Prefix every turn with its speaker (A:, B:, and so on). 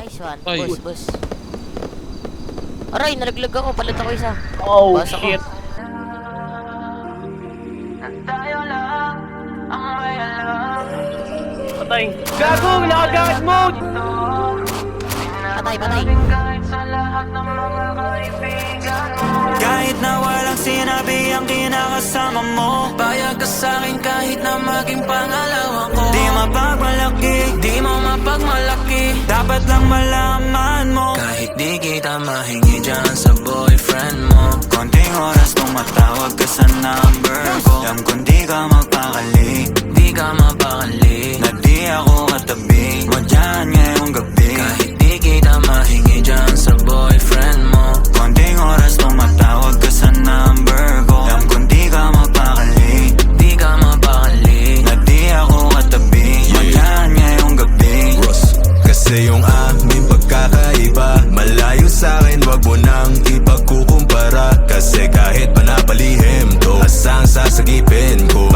A: Nice one.
B: Ay.
A: Boss. Aray, nalaglag ako. Palit ako isa.
C: Oh,
A: Basa ko.
C: shit. Patay. Gago, naka-guard mode!
A: Patay.
D: Kahit na walang sinabi ang kinakasama mo, payag ka sa'kin kahit na maging pangalawa ko. Di mapagmalaki, di mo mapagmalaki, dapat lang malaman mo. Kahit di kita mahingi dyan sa boyfriend mo, konting oras nung matawag ka sa number ko. Alam kung di ka mapakali, di ka mapakali, na di ako katabi mo dyan ngayong gabi. Kahit di kita mahingi dyan sa boyfriend mo, konting oras nung matawag ka sa number ko. Alam kung di ka mapakali, di ka mapakali, na di ako katabi mo dyan ngayong gabi.
E: Ross, kasi yung aming pagkakaiba malayo sa'kin, wag mo nang ipagkukumpara. Kasi kahit panapalihim to, asang sasagipin ko,